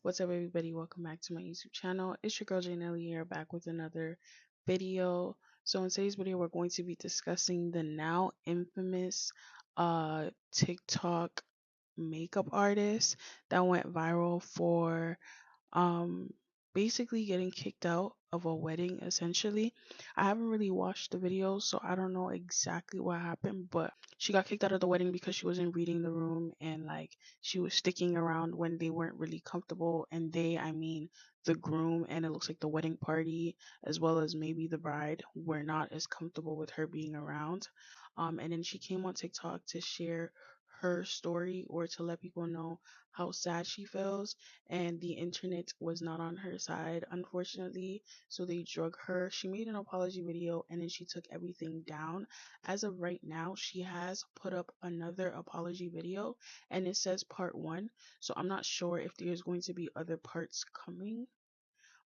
What's up, everybody? Welcome back to my YouTube channel. It's your girl Janelle here, back with another video. So in today's video, we're going to be discussing the now infamous TikTok makeup artist that went viral for um basically getting kicked out of a wedding. Essentially, I haven't really watched the video, so I don't know exactly what happened, but she got kicked out of the wedding because she wasn't reading the room, and like she was sticking around when they weren't really comfortable. And I mean the groom, and it looks like the wedding party as well as maybe the bride were not as comfortable with her being around. And then she came on TikTok to share her story, or to let people know how sad she feels, and the internet was not on her side, unfortunately. So they drug her. She made an apology video, and then she took everything down. As of right now, she has put up another apology video, and it says part one. So I'm not sure if there's going to be other parts coming,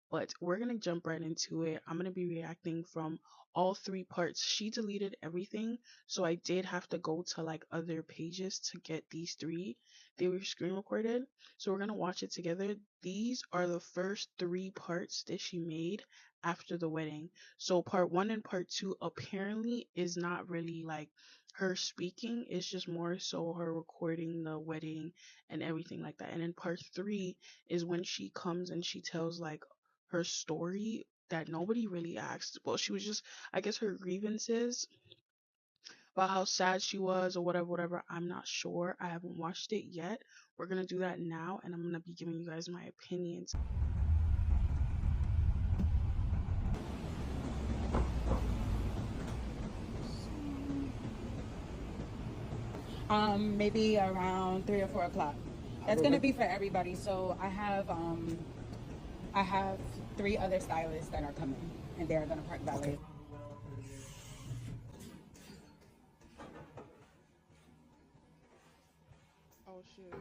but we're gonna jump right into it. I'm gonna be reacting from all three parts. She deleted everything, so I did have to go to like other pages to get these three. They were screen recorded, so we're gonna watch it together. These are the first three parts that she made after the wedding. So part one and part two apparently is not really like her speaking, it's just more so her recording the wedding and everything like that. And then part three is when she comes and she tells like her story that nobody really asked. Well, she was just, I guess, her grievances about how sad she was or whatever, whatever. I'm not sure. I haven't watched it yet. We're gonna do that now, and I'm gonna be giving you guys my opinions. Maybe around 3 or 4 o'clock. That's gonna be for everybody. So I have 3 other stylists that are coming, and they're gonna park valet. Oh shoot.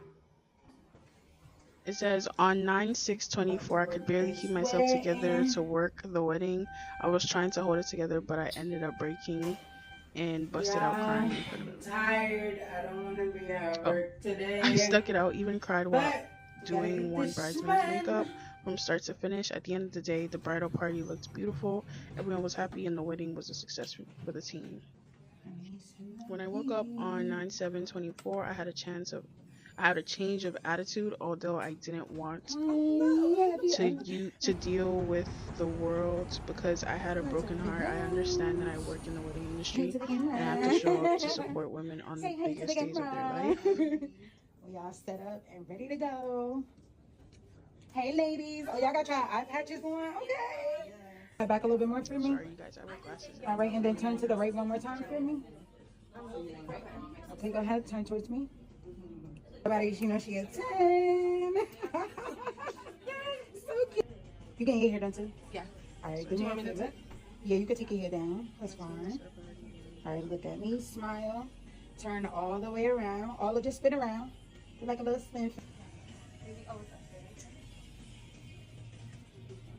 It says on 9/6/24, I could barely keep myself together to work the wedding. I was trying to hold it together, but I ended up breaking and busted out Yeah, crying in front of everyone. tired. I don't want to be at Oh, work today. I stuck it out, even cried while But gotta doing get one this bridesmaid's makeup sweating. from start to finish. At the end of the day, the bridal party looked beautiful. Everyone was happy, and the wedding was a success for the team. When I woke up on 9/7/24, I had a change of attitude, although I didn't want to deal with the world because I had a broken heart. I understand that I work in the wedding Hey industry to the and I have to show up to camera. support women on the Say hey to the biggest days of their camera. life. We all set up and ready to go. Hey ladies. Oh, y'all got your eye patches on? Okay. Back a little bit more for me. Sorry, you guys, I wear glasses. All right, and then turn to the right one more time for me. Okay, go ahead, turn towards me. Everybody, you know she a 10. So cute. You can get your hair done too? Yeah. All right, do me a favor. Yeah, you can take your hair down. That's fine. All right, look at me, smile. Turn all the way around. All of just spin around. Do like a little spin.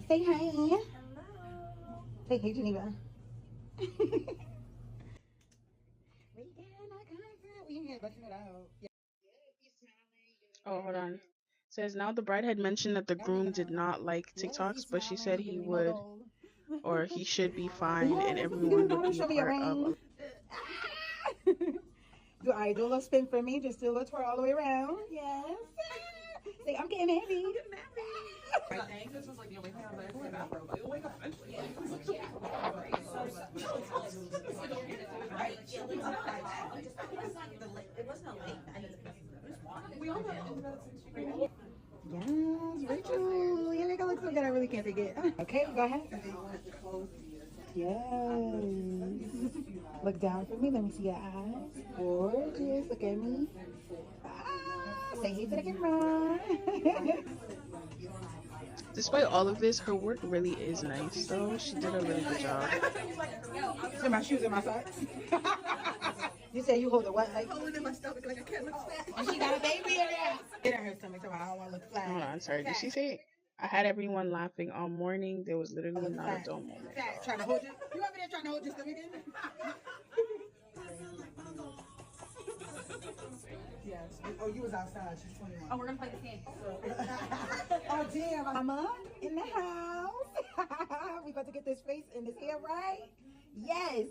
Say hi. Hello. Say hey, Geneva. We ain't busting it out. Yeah. Oh, hold on. It says now the bride had mentioned that the groom did not like Yes, TikToks, he's but she smiling. said He he giving me my would, gold. or he should be fine and Yes, everyone would don't be a show me your part of ring. Do I do a little spin for me? Just do a little twirl all the way around. Yes. Say, I'm getting married. I think this was like the only thing I was like, afro, but you'll wake up eventually. We all know. Yes, Rachel. You make it look so good. I really can't take it. Okay, go ahead. Yes. Look down for me. Let me see your eyes. Gorgeous. Look at me. Ah, say hey to the camera. Despite all of this, her work really is nice, though. She did a really good job. So my shoes and my socks. You say you hold the what? Like, Holding in my stomach like I can't look fat. and she got a baby in there. Get in her stomach, so I don't want to look flat. Hold on, sorry. Did she say I had everyone laughing all morning? There was literally Look not a fat. dull moment. Fat. Trying to hold you. You over there trying to hold your stomach in? Yes. Oh, you was outside. She's 21. Oh, we're gonna play this game. Oh, Damn, mama in the house. We about to get this face and this hair right. Yes.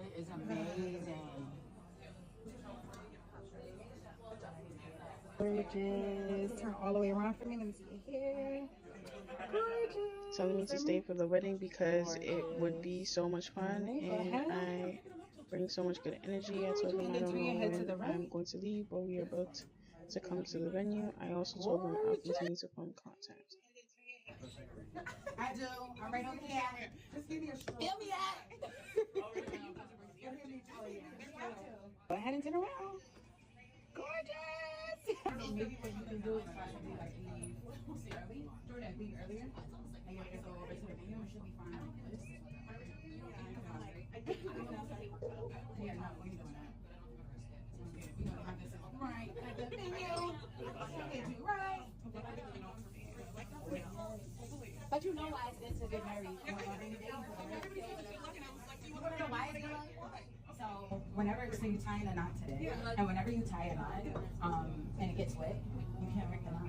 It is amazing. Gorgeous. Turn all the way around for me. Let me see your hair. Gorgeous. Telling me to stay for the wedding because it would be so much fun and I bring so much good energy. I told him I don't know when I'm going to leave, but we are about to come to the venue. I also told him I'll continue to form contact. I do. I'm right over here. Just give me a stroke. Fill me out. Go ahead and turn around. Gorgeous. Maybe what you can do is try to be like leave early. Do that leave earlier. And you just go over to the venue and she'll be fine. Yeah, no, we ain't doing that. We're gonna have this right at the venue. Get you right. But you know why it's good to get married. You wanna know why it's good? So whenever so you tie in a knot today, and whenever you tie a knot, and it gets wet, you can't break the knot.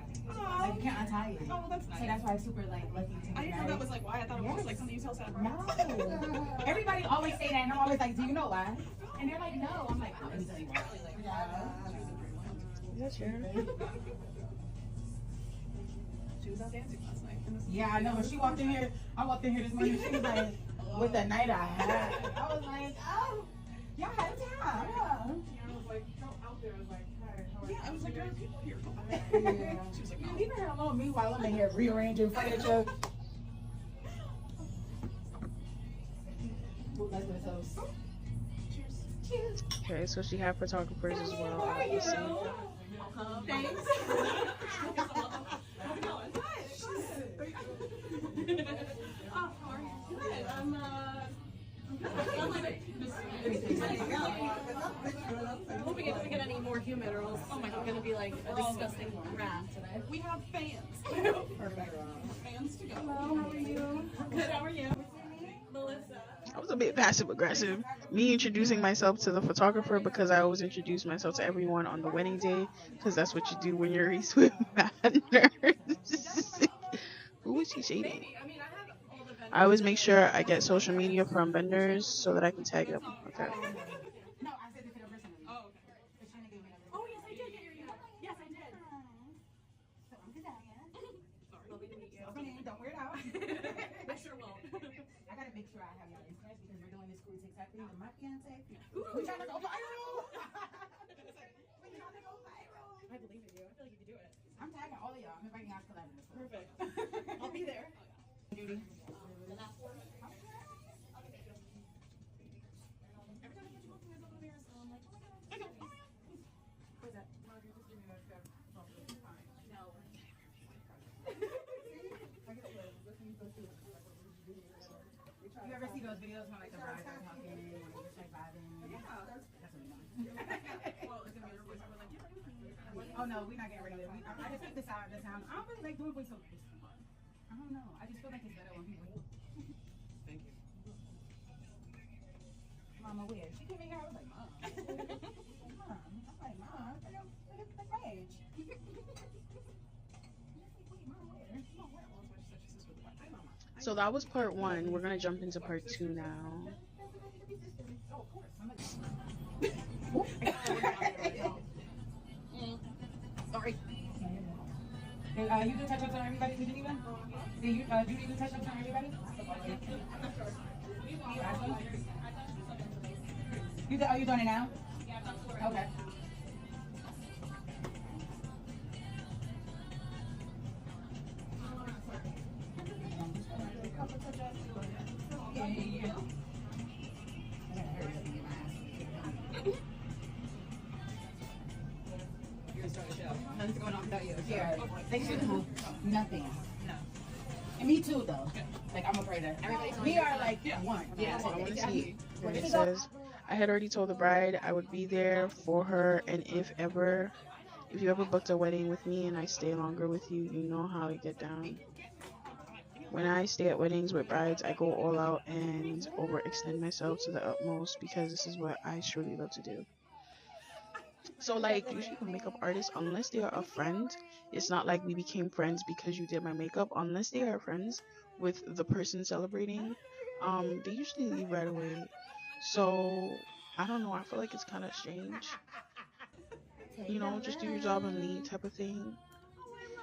Like you can't untie it. Oh, that's nice. So that's why I'm super like lucky to get I didn't know that was like why. I thought it was just like something you tell Sarah. No. Everybody always say that, and I'm always like, do you know why? And they're like, no. I'm like, let me tell you why. That's true. She was out dancing last night. Yeah, I know. When she walked in here, I walked in here this morning. She was like, with the night I had. I was like, oh, y'all had time. I was like, out there. I was like, hi, how are you? Yeah, I was like, there are people here. Yeah. She was like, Man, leave her alone. Meanwhile, I'm in here rearranging furniture. Let's do a toast. Cheers. Okay, so she had photographers as well, obviously. Thanks. Hoping it doesn't get any more humid or else it's going to be like a disgusting rat today. We have fans. Perfect. Fans to go. Hello, how are you? Good, how are you? Melissa. I was a bit passive aggressive. Me introducing myself to the photographer because I always introduce myself to everyone on the wedding day because that's what you do when you're Reese with manners. Who is she shading? I always make sure I get social media from vendors so that I can tag them. Okay. No, I said it to the person. Oh, okay. Oh, yes, I did get your email. Yes, I did. So I'm Kedalia. Sorry. Lovely to meet you. What's my name? Don't wear it out. I sure will. I gotta make sure I have your Instagram because we're doing this cool TikTok thing with my fiance. We're trying to go viral. We're trying to go viral. I believe in you. I feel like you can do it. I'm tagging all of y'all. I'm inviting y'all to collaborate. Perfect. I'll be there. Judy. You ever see those videos when like the brides are talking and they're just like vibing? Yeah, that's what we want. Well, it's going to be your voice. We're like, yeah. Oh no, we're not getting rid of it. I just think the sound. I don't really like doing voiceovers. I don't know. I just feel like it's better when people. Thank you. Mama, where? She came in here. I was like, Mom. Mom. I'm like, Mom. That's my age. So that was part 1. We're gonna jump into part 2 now. Sorry. And you do touch-ups on everybody in Geneva? Do you do touch-ups on everybody? Are you doing it now? Okay. Nothing's going on without you. Yeah. They should do nothing. No. And me too, though. Like, I'm afraid of we are like one. Yeah. I want to see what it says. I had already told the bride I would be there for her, and if you ever booked a wedding with me and I stay longer with you, you know how I get down. when I stay at weddings with brides, I go all out and overextend myself to the utmost because this is what I truly love to do. So like usually with makeup artists, unless they are a friend, it's not like we became friends because you did my makeup. Unless they are friends with the person celebrating, they usually leave right away. So I don't know. I feel like it's kind of strange. You know, just do your job and leave type of thing.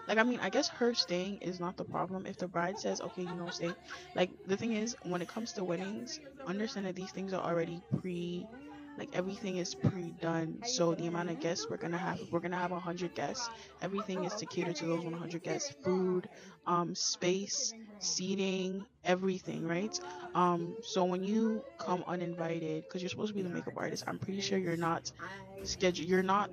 Like, I mean, I guess her staying is not the problem. If the bride says, okay, you know, stay. Like, the thing is, when it comes to weddings, understand that these things are already like everything is pre-done. So the amount of guests we're gonna have 100 guests. Everything is to cater to those 100 guests. Food, space, seating, everything, right? So when you come uninvited, because you're supposed to be the makeup artist, I'm pretty sure you're not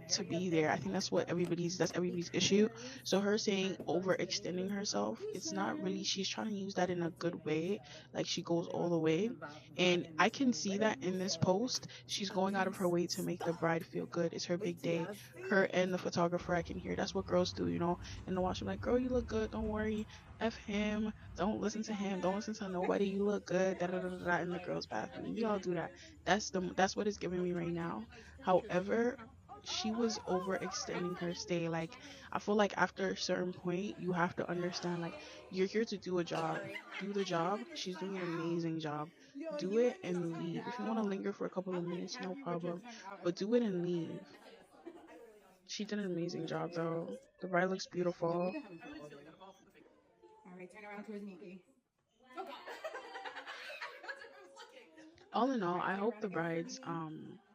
to be there. I think that's everybody's issue. So her saying overextending herself, it's not really, she's trying to use that in a good way, like she goes all the way. And I can see that in this post, she's going out of her way to make the bride feel good. It's her big day. Her and the photographer, I can hear, that's what girls do, you know, in the washroom, like, girl, you look good, don't worry, F him, don't listen to him, don't listen to nobody, you look good, da da da da, in the girls' bathroom. We all do that. That's what it's giving me right now. However, she was overextending her stay. Like, I feel like after a certain point, you have to understand, like, you're here to do a job. Do the job. She's doing an amazing job. Do it and leave. If you want to linger for a couple of minutes, no problem. But do it and leave. She did an amazing job, though. The bride looks beautiful. All right, turn around towards Nikki. All in all, I hope the bride's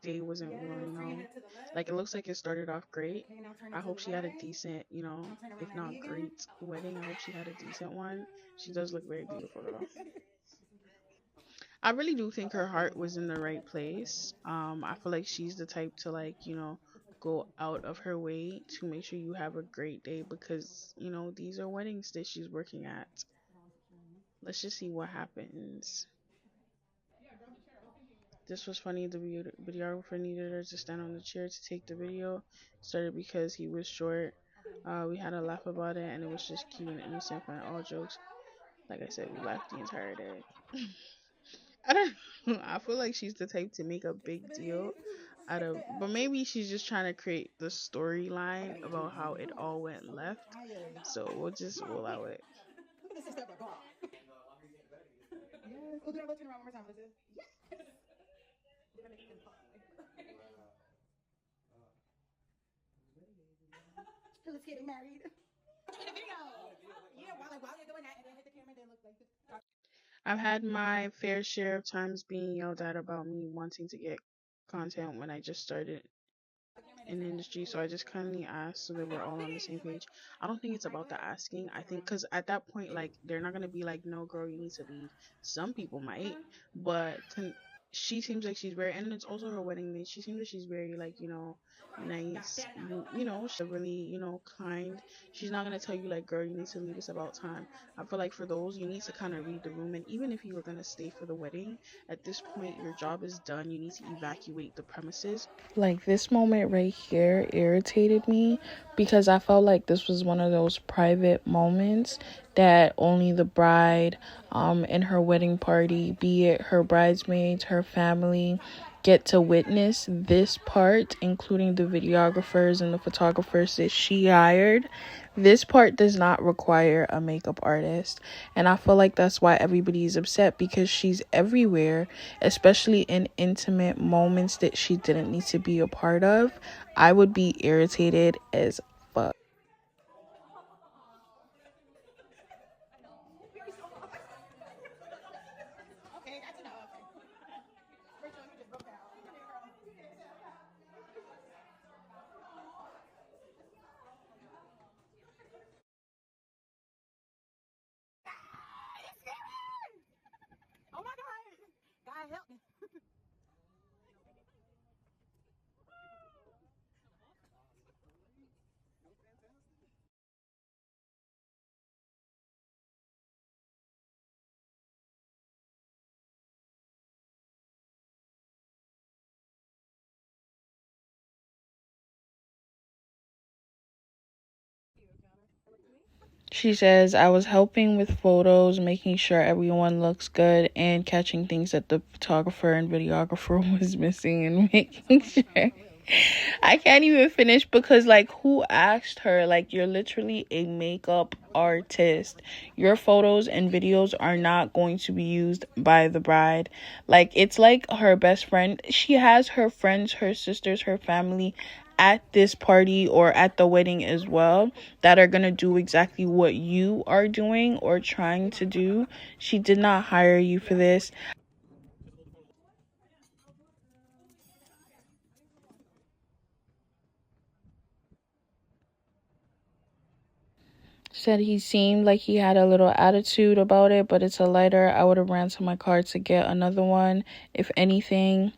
day wasn't ruined, you know. Like, it looks like it started off great. Okay, now turn I it to hope the she had a right. decent, you know, Now turn if around at not me again. great wedding. I hope she had a decent one. She does look very beautiful though. I really do think her heart was in the right place. I feel like she's the type to, like, you know, go out of her way to make sure you have a great day because, you know, these are weddings that she's working at. Let's just see what happens. This was funny. The videographer needed her to stand on the chair to take the video. Started because he was short. We had a laugh about it, and it was just cute and innocent, fun. All jokes. Like I said, we laughed the entire day. I don't know. I feel like she's the type to make a big deal out of, but maybe she's just trying to create the storyline about how it all went left. So we'll allow it. Look at the sister. Go on. Yes. Oh, do that. Turn around one more time. Listen. Yes. Who's getting married? In a video. Yeah, while you're doing that, and then hit the camera, then look like this. I've had my fair share of times being yelled at about me wanting to get content when I just started in the industry, so I just kindly asked so that we're all on the same page. I don't think it's about the asking. I think because at that point, like, they're not gonna be like, no, girl, you need to leave. Some people might, but she seems like she's very, and it's also her wedding day. She seems like she's very, like, you know, nice. You know, she's really, you know, kind. She's not gonna tell you like, girl, you need to leave. It's about time. I feel like for those, you need to kind of read the room, and even if you were gonna stay for the wedding, at this point, your job is done. You need to evacuate the premises. Like, this moment right here irritated me because I felt like this was one of those private moments that only the bride and her wedding party, be it her bridesmaids, her family, get to witness. This part, including the videographers and the photographers that she hired, this part does not require a makeup artist. And I feel like that's why everybody is upset, because she's everywhere, especially in intimate moments that she didn't need to be a part of. I would be irritated as fuck. Okay, that's enough. Rachel, you just broke down. Come here, girl. Oh my God. God help me. She says, I was helping with photos, making sure everyone looks good, and catching things that the photographer and videographer was missing and making sure. I can't even finish because, like, who asked her? Like, you're literally a makeup artist. Your photos and videos are not going to be used by the bride. Like, it's like her best friend. She has her friends, her sisters, her family at this party or at the wedding as well that are going to do exactly what you are doing or trying to do. She did not hire you for this. Said he seemed like he had a little attitude about it, but it's a lighter. I would have ran to my car to get another one, if anything.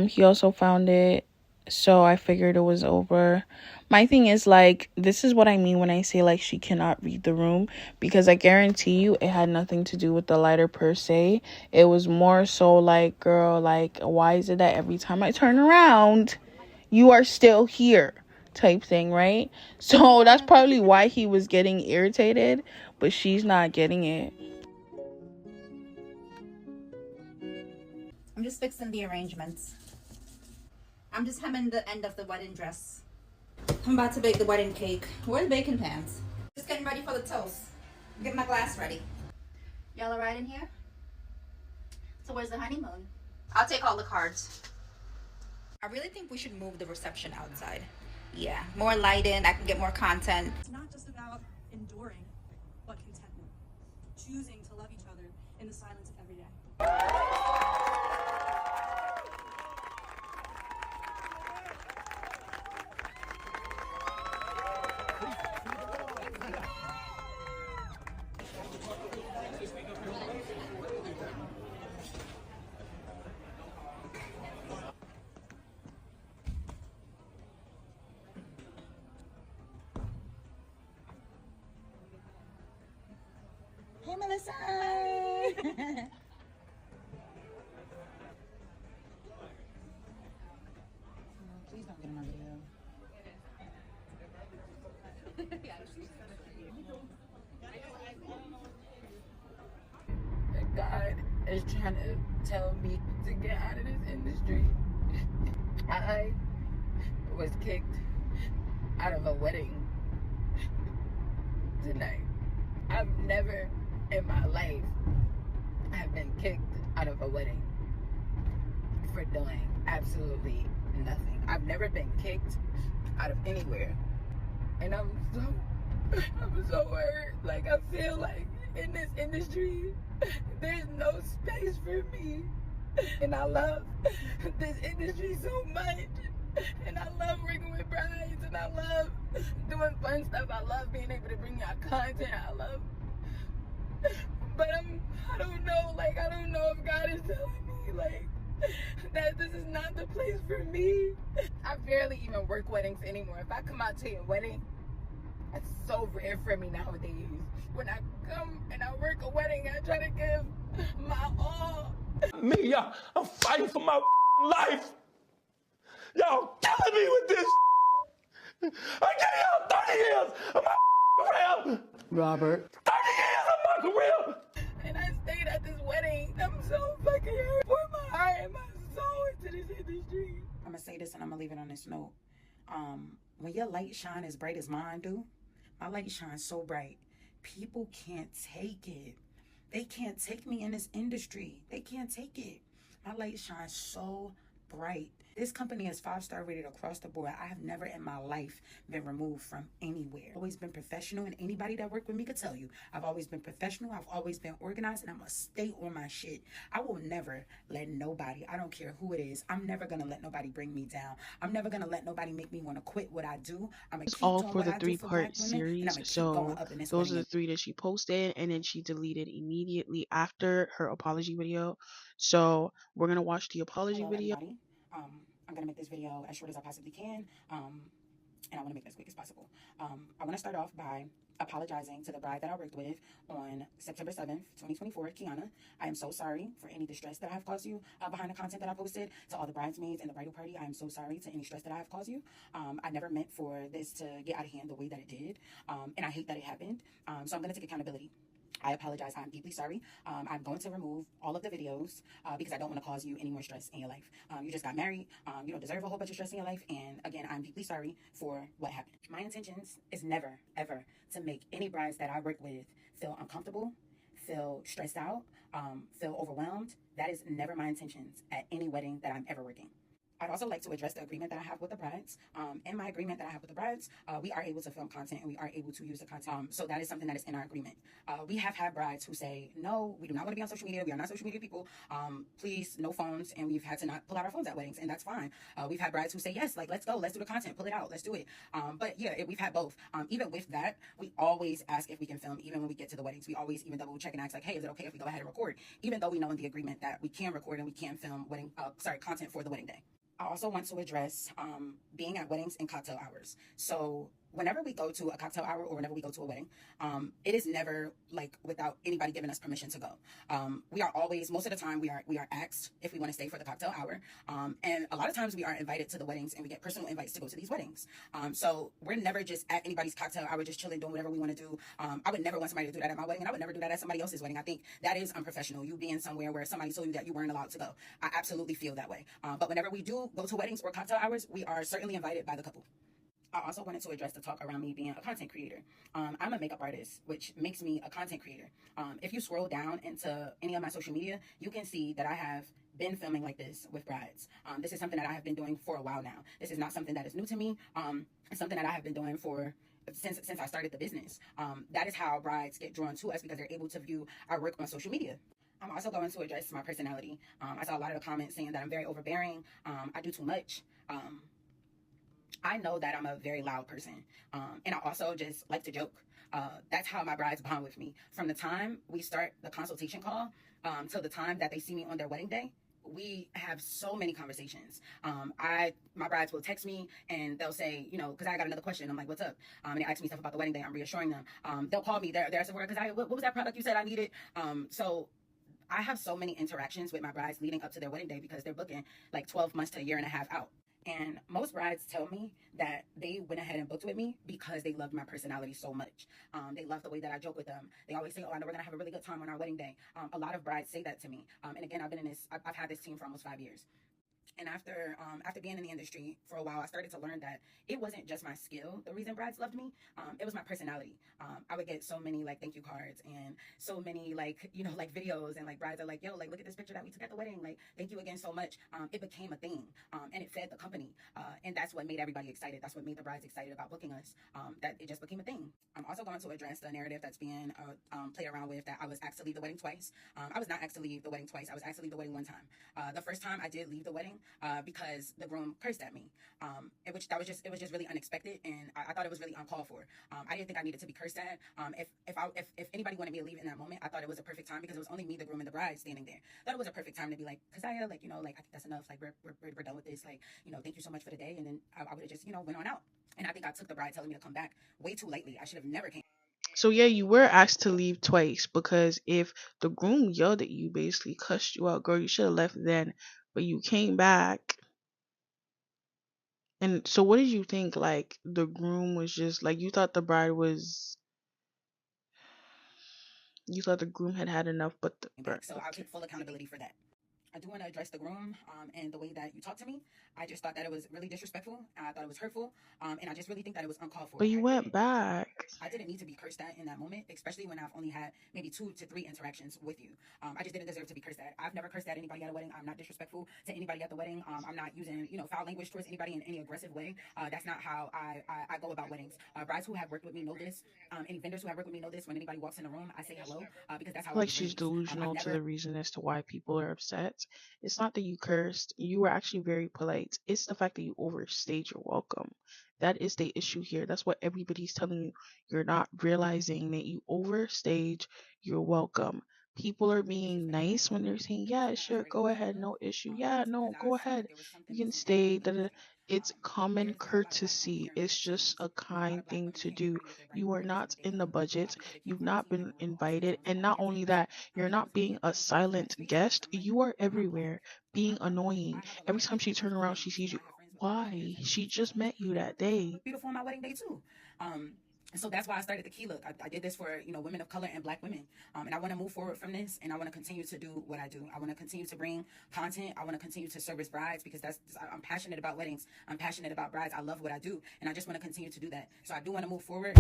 He also found it, so I figured it was over. My thing is, like, this is what I mean when I say, like, she cannot read the room, because I guarantee you it had nothing to do with the lighter per se. It was more so like, girl, like, why is it that every time I turn around, you are still here type thing, right? So that's probably why he was getting irritated, but she's not getting it. I'm just fixing the arrangements. I'm just hemming the end of the wedding dress. I'm about to bake the wedding cake. Where are the baking pans? Just getting ready for the toast. Get my glass ready. Y'all all right in here? So where's the honeymoon? I'll take all the cards. I really think we should move the reception outside. Yeah, more lighting. I can get more content. It's not just about enduring, but contentment. Choosing to love each other in the silence of every day. Hey, Melissa. Please don't get in my video. God is trying to tell me to get out of this industry. I was kicked out of a wedding tonight. I've never in my life have been kicked out of a wedding for doing absolutely nothing. I've never been kicked out of anywhere. And I'm so hurt. Like, I feel like in this industry, there's no space for me. And I love this industry so much. And I love working with brides. And I love doing fun stuff. I love being able to bring out content. But I don't know. Like, I don't know if God is telling me, like, that this is not the place for me. I barely even work weddings anymore. If I come out to your wedding, it's so rare for me nowadays. When I come and I work a wedding, I try to give my all. Me, y'all, I'm fighting for my life. Y'all killing me with this. I gave y'all 30 years of my career. Robert. 30 years of my career. And I stayed at this wedding. I'm so fucking hurt. Pour my heart and my soul into this industry. I'm gonna say this and I'm gonna leave it on this note. When your light shine as bright as mine do, my light shines so bright, people can't take it. They can't take me in this industry. They can't take it. My light shines so bright. This company is 5-star rated across the board. I have never in my life been removed from anywhere. Always been professional, and anybody that worked with me could tell you, I've always been professional. I've always been organized, and I'm gonna stay on my shit. I will never let nobody, I don't care who it is, I'm never gonna let nobody bring me down. I'm never gonna let nobody make me want to quit what I do. I'm gonna It's keep all doing for what the I do for Black 3-part women, and I'm series. gonna keep So going up in this those are wedding. the 3 that she posted, and then she deleted immediately after her apology video. So we're gonna watch the apology Hello, video. everybody. I'm gonna make this video as short as I possibly can. and I want to make it as quick as possible. I want to start off by apologizing to the bride that I worked with on September 7th, 2024, Kiana. I am so sorry for any distress that I have caused you behind the content that I posted. To all the bridesmaids and the bridal party, I am so sorry to any stress that I have caused you. I never meant for this to get out of hand the way that it did, and I hate that it happened. So I'm going to take accountability. I apologize. I'm deeply sorry. I'm going to remove all of the videos because I don't want to cause you any more stress in your life. You just got married. You don't deserve a whole bunch of stress in your life. And again, I'm deeply sorry for what happened. My intentions is never, ever to make any brides that I work with feel uncomfortable, feel stressed out, feel overwhelmed. That is never my intentions at any wedding that I'm ever working. I'd also like to address the agreement that I have with the brides. In my agreement that I have with the brides, we are able to film content and we are able to use the content. So that is something that is in our agreement. We have had brides who say, no, we do not want to be on social media. We are not social media people. Please, no phones. And we've had to not pull out our phones at weddings, and that's fine. We've had brides who say, yes, like, let's go. Let's do the content. Pull it out. Let's do it. But yeah, we've had both. Even with that, we always ask if we can film, even when we get to the weddings. We always even double check and ask, like, hey, is it okay if we go ahead and record? Even though we know in the agreement that we can record and we can film content for the wedding day. I also want to address being at weddings and cocktail hours. So whenever we go to a cocktail hour or whenever we go to a wedding, it is never like without anybody giving us permission to go. We are always, most of the time, we are asked if we want to stay for the cocktail hour. And a lot of times we are invited to the weddings and we get personal invites to go to these weddings. So we're never just at anybody's cocktail hour, just chilling, doing whatever we want to do. I would never want somebody to do that at my wedding, and I would never do that at somebody else's wedding. I think that is unprofessional. You being somewhere where somebody told you that you weren't allowed to go. I absolutely feel that way. But whenever we do go to weddings or cocktail hours, we are certainly invited by the couple. I also wanted to address the talk around me being a content creator. I'm a makeup artist, which makes me a content creator. If you scroll down into any of my social media, you can see that I have been filming like this with brides. This is something that I have been doing for a while now. This is not something that is new to me. It's something that I have been doing since I started the business. That is how brides get drawn to us, because they're able to view our work on social media. I'm also going to address my personality. I saw a lot of the comments saying that I'm very overbearing. I do too much. I know that I'm a very loud person, and I also just like to joke. That's how my brides bond with me. From the time we start the consultation call till the time that they see me on their wedding day, we have so many conversations. My brides will text me and they'll say, because I got another question. I'm like, what's up? And they ask me stuff about the wedding day. I'm reassuring them. They'll call me. They're at Sephora, because what was that product you said I needed? So I have so many interactions with my brides leading up to their wedding day, because they're booking like 12 months to a year and a half out. And most brides tell me that they went ahead and booked with me because they loved my personality so much. They love the way that I joke with them. They always say, oh, I know we're going to have a really good time on our wedding day. A lot of brides say that to me. And again, I've had this team for almost 5 years. And after being in the industry for a while, I started to learn that it wasn't just my skill the reason brides loved me. It was my personality. I would get so many like thank you cards and so many like videos, and like brides are like, yo, like look at this picture that we took at the wedding. Like, thank you again so much. It became a thing, and it fed the company. And that's what made everybody excited. That's what made the brides excited about booking us. That it just became a thing. I'm also going to address the narrative that's being played around with, that I was asked to leave the wedding twice. I was not asked to leave the wedding twice. I was asked to leave the wedding one time. The first time I did leave the wedding because the groom cursed at me, it was just really unexpected, and I thought it was really uncalled for. I didn't think I needed to be cursed at. If anybody wanted me to leave in that moment, I thought it was a perfect time, because it was only me, the groom, and the bride standing there. I thought it was a perfect time to be like, Keziah, like, I think that's enough. Like, we're done with this. Like, thank you so much for the day. And then I would have just, went on out. And I think I took the bride telling me to come back way too lightly. I should have never came. So yeah, you were asked to leave twice, because if the groom yelled at you, basically cussed you out, girl, you should have left then, but you came back. And so what did you think? Like, the groom was just like, you thought the groom had enough, but So I'll take full accountability for that. I do want to address the groom and the way that you talked to me. I just thought that it was really disrespectful. I thought it was hurtful. And I just really think that it was uncalled for. But you went back. I didn't need to be cursed at in that moment, especially when I've only had maybe 2 to 3 interactions with you. I just didn't deserve to be cursed at. I've never cursed at anybody at a wedding. I'm not disrespectful to anybody at the wedding. I'm not using, foul language towards anybody in any aggressive way. That's not how I go about weddings. Brides who have worked with me know this. Any vendors who have worked with me know this. When anybody walks in the room, I say hello, because that's how. Like, she's delusional to the reason as to why people are upset. It's not that you cursed. You were actually very polite. It's the fact that you overstayed your welcome. That is the issue here. That's what everybody's telling you. You're not realizing that you overstayed your welcome. People are being nice when they're saying, yeah, sure, go ahead, no issue. Yeah, no, go ahead. You can stay. It's common courtesy. It's just a kind thing to do. You are not in the budget. You've not been invited. And not only that, you're not being a silent guest. You are everywhere, being annoying. Every time she turns around, she sees you. Why? She just met you that day. Beautiful on my wedding day too. And so that's why I started the Key Look. I did this for, women of color and Black women. And I want to move forward from this, and I want to continue to do what I do. I want to continue to bring content. I want to continue to service brides, because I'm passionate about weddings. I'm passionate about brides. I love what I do, and I just want to continue to do that. So I do want to move forward.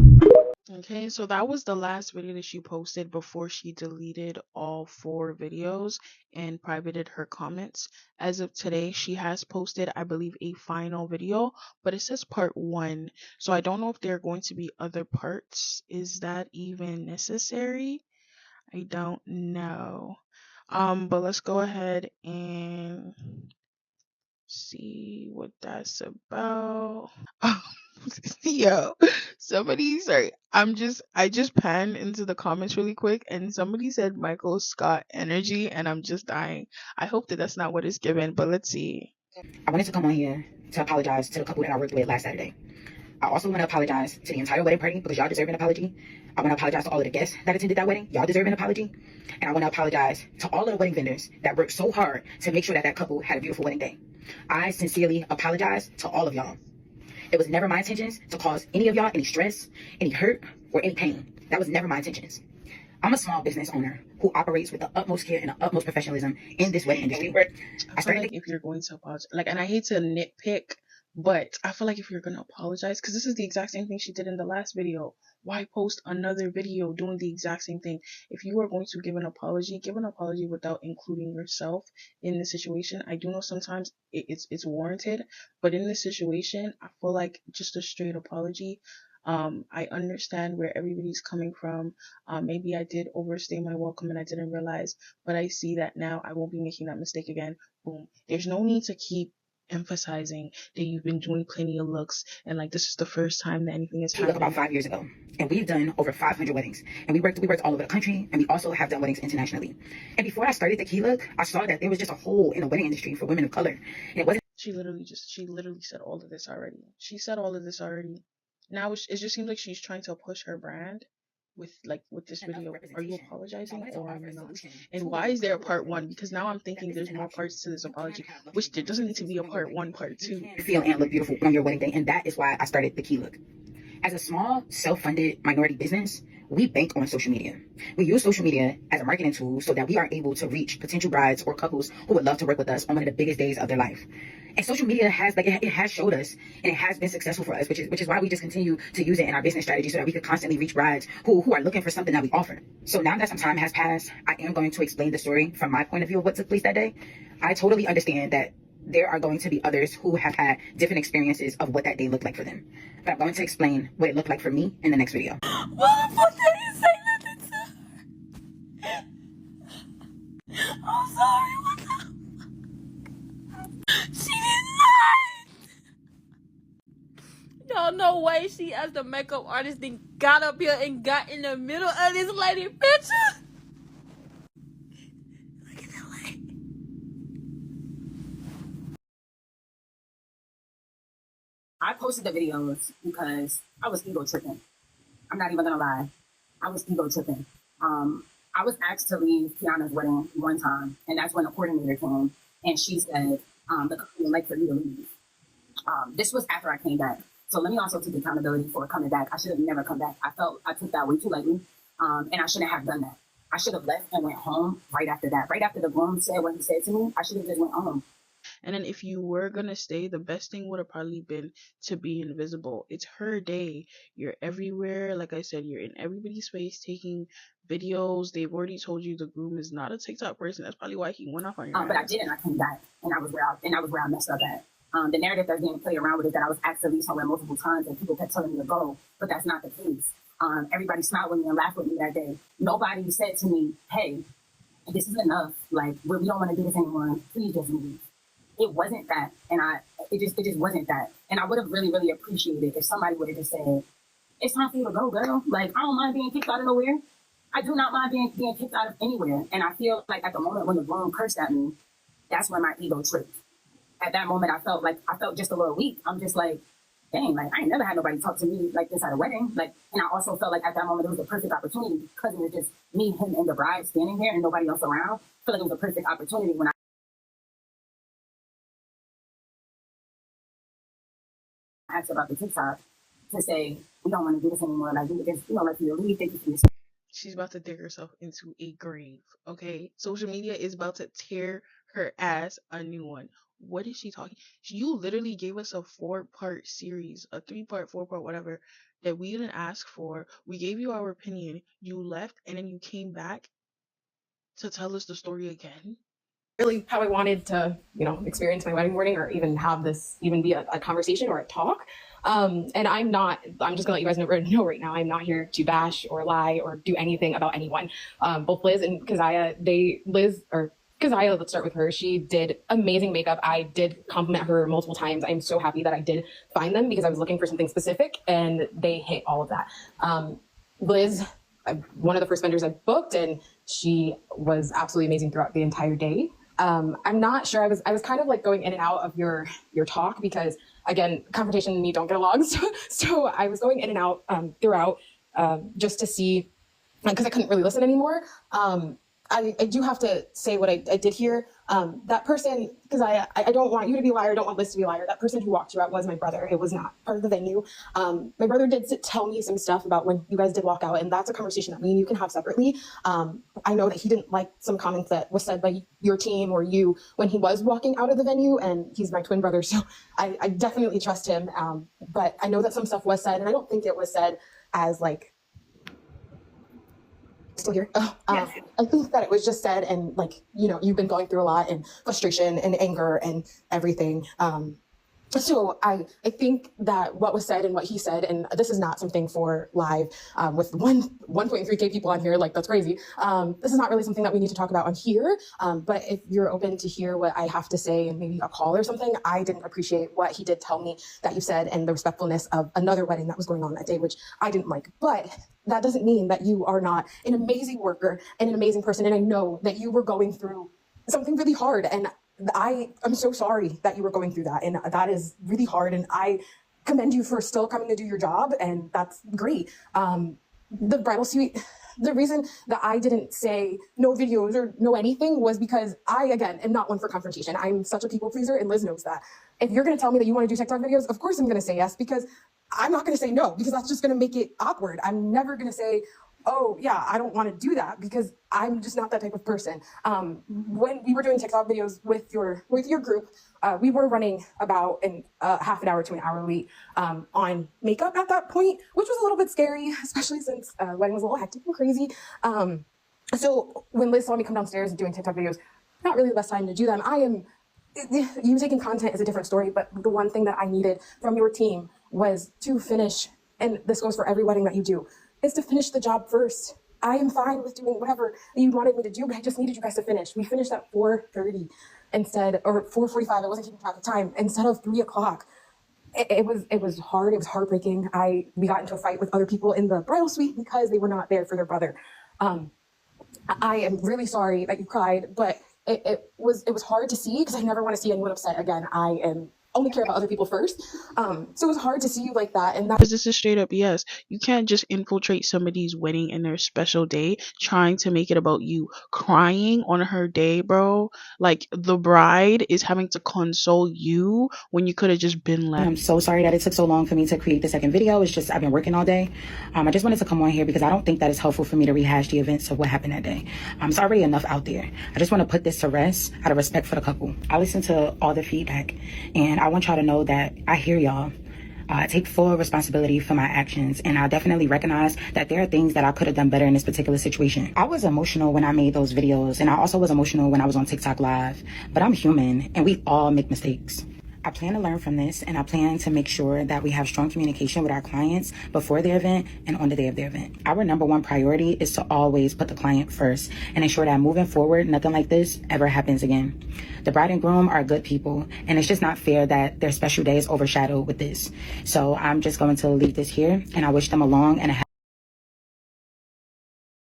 Okay, so that was the last video that she posted before she deleted all 4 videos and privated her comments. As of today, she has posted, I believe, a final video, but it says part 1. So I don't know if there are going to be other parts. Is that even necessary? I don't know. But let's go ahead and see what that's about. Yo, sorry, I just panned into the comments really quick, and somebody said Michael Scott energy, and I'm just dying. I hope that that's not what it's given, but let's see. I wanted to come on here to apologize to the couple that I worked with last Saturday. I also want to apologize to the entire wedding party, because y'all deserve an apology. I want to apologize to all of the guests that attended that wedding. Y'all deserve an apology. And I want to apologize to all of the wedding vendors that worked so hard to make sure that that couple had a beautiful wedding day. I sincerely apologize to all of y'all. It was never my intentions to cause any of y'all any stress, any hurt, or any pain. That was never my intentions. I'm a small business owner who operates with the utmost care and the utmost professionalism in this wedding industry. I feel like if you're going to apologize, and I hate to nitpick, but I feel like if you're going to apologize, because this is the exact same thing she did in the last video, why post another video doing the exact same thing? If you are going to give an apology without including yourself in the situation. I do know sometimes it's warranted, but in this situation, I feel like just a straight apology. I understand where everybody's coming from. Maybe I did overstay my welcome and I didn't realize, but I see that now. I won't be making that mistake again. Boom. There's no need to keep emphasizing that you've been doing plenty of looks and this is the first time that anything has happened. About 5 years ago, and we've done over 500 weddings, and we worked all over the country, and we also have done weddings internationally. And before I started the Key Look, I saw that there was just a hole in the wedding industry for women of color, and it wasn't. She literally said all of this already. Now it just seems like she's trying to push her brand with this video. Are you apologizing or no? And why is there a part 1? Because now I'm thinking there's more parts to this apology, which there doesn't need to be a part 1, part 2. Feel and look beautiful on your wedding day, and that is why I started the Key Look. As a small, self-funded minority business, we bank on social media. We use social media as a marketing tool so that we are able to reach potential brides or couples who would love to work with us on one of the biggest days of their life. And social media has it has showed us, and it has been successful for us, which is why we just continue to use it in our business strategy so that we could constantly reach brides who are looking for something that we offer. So now that some time has passed, I am going to explain the story from my point of view of what took place that day. I totally understand that there are going to be others who have had different experiences of what that day looked like for them. But I'm going to explain what it looked like for me in the next video. Why the fuck did you say nothing to her? I'm sorry, what the fuck? She did not! Y'all, no way she, as the makeup artist, then got up here and got in the middle of this lady picture. Look at that lady. I posted the videos because I was ego tripping. I'm not even gonna lie. I was ego tripping. I was asked to leave Kiana's wedding one time, and that's when the coordinator came, and she said, the company would like for you to leave. This was after I came back. So let me also take accountability for coming back. I should have never come back. I felt I took that way too lightly, and I shouldn't have done that. I should have left and went home right after that. Right after the groom said what he said to me, I should have just went home. And then if you were gonna stay, the best thing would have probably been to be invisible. It's her day. You're everywhere. Like I said, you're in everybody's face taking videos. They've already told you the groom is not a TikTok person. That's probably why he went off on your But I didn't. I came back, and I was where I messed up at. The narrative that's being played around with is that I was asked to leave somewhere multiple times, and people kept telling me to go, but that's not the case. Everybody smiled with me and laughed with me that day. Nobody said to me, "Hey, this is enough. Like, we don't want to do this anymore. Please just leave." It wasn't that, and it just wasn't that. And I would have really, really appreciated if somebody would have just said, "It's time for you to go, girl. Like, I don't mind being kicked out of nowhere. I do not mind being kicked out of anywhere." And I feel like at the moment when the groom cursed at me, that's when my ego tripped. at that moment, I felt just a little weak. I'm just like, dang, like I ain't never had nobody talk to me like this at a wedding. Like, and I also felt like at that moment it was a perfect opportunity because it was just me, him, and the bride standing there and nobody else around. I feel like it was a perfect opportunity when I asked about the TikTok to say, we don't want to do this anymore. Like, we just, like you to leave. Thank you for your. She's about to dig herself into a grave. Okay, social media is about to tear her ass a new one. What is she talking? You literally gave us a 4-part series, a 3-part, 4-part, whatever, that we didn't ask for. We gave you our opinion. You left, and then you came back to tell us the story again. Really how I wanted to, experience my wedding morning or even have this even be a conversation or a talk. And I'm just gonna let you guys know right now, I'm not here to bash or lie or do anything about anyone. Both Liz and Keziah, Keziah, let's start with her. She did amazing makeup. I did compliment her multiple times. I'm so happy that I did find them because I was looking for something specific and they hit all of that. Liz, one of the first vendors I booked, and she was absolutely amazing throughout the entire day. I'm not sure. I was kind of like going in and out of your talk because, again, confrontation and me don't get along. So I was going in and out throughout just to see, because I couldn't really listen anymore. I do have to say what I did here. That person, because I don't want you to be a liar, I don't want Liz to be a liar. That person who walked you out was my brother. It was not part of the venue. My brother did tell me some stuff about when you guys did walk out, and that's a conversation that me and you can have separately. I know that he didn't like some comments that was said by your team or you when he was walking out of the venue, and he's my twin brother, so I definitely trust him. But I know that some stuff was said, and I don't think it was said as like, still here. I think that it was just said, and like, you've been going through a lot and frustration and anger and everything. So I think that what was said and what he said, and this is not something for live with 1.3K people on here, like that's crazy. This is not really something that we need to talk about on here. But if you're open to hear what I have to say and maybe a call or something, I didn't appreciate what he did tell me that you said and the respectfulness of another wedding that was going on that day, which I didn't like. But that doesn't mean that you are not an amazing worker and an amazing person. And I know that you were going through something really hard, and I am so sorry that you were going through that, and that is really hard, and I commend you for still coming to do your job, and that's great. The bridal suite, the reason that I didn't say no videos or no anything was because I, again, am not one for confrontation. I'm such a people pleaser, and Liz knows that. If you're going to tell me that you want to do TikTok videos, of course I'm going to say yes, because I'm not going to say no, because that's just going to make it awkward. I'm never going to say, oh yeah, I don't want to do that, because I'm just not that type of person. When we were doing TikTok videos with your group, we were running about half an hour to an hour late on makeup at that point, which was a little bit scary, especially since wedding was a little hectic and crazy. So when Liz saw me come downstairs and doing TikTok videos, not really the best time to do them. You taking content is a different story, but the one thing that I needed from your team was to finish, and this goes for every wedding that you do, is to finish the job first. I am fine with doing whatever you wanted me to do, but I just needed you guys to finish. We finished at 4:30 instead, or 4:45. I wasn't keeping track of time, instead of 3 o'clock. It was hard. It was heartbreaking. We got into a fight with other people in the bridal suite because they were not there for their brother. I am really sorry that you cried, but it was hard to see, because I never want to see anyone upset again. I only care about other people first. So it was hard to see you like that. And because this is straight up BS. You can't just infiltrate somebody's wedding and their special day trying to make it about you. Crying on her day, bro. Like, the bride is having to console you when you could have just been left. I'm so sorry that it took so long for me to create the second video. It's just I've been working all day. I just wanted to come on here because I don't think that it's helpful for me to rehash the events of what happened that day. It's already enough out there. I just want to put this to rest out of respect for the couple. I listened to all the feedback, and I want y'all to know that I hear y'all. Take full responsibility for my actions, and I definitely recognize that there are things that I could have done better in this particular situation. I was emotional when I made those videos, and I also was emotional when I was on TikTok live, but I'm human and we all make mistakes. I plan to learn from this, and I plan to make sure that we have strong communication with our clients before their event and on the day of their event. Our number one priority is to always put the client first and ensure that moving forward, nothing like this ever happens again. The bride and groom are good people, and it's just not fair that their special day is overshadowed with this. So I'm just going to leave this here, and I wish them a long and a happy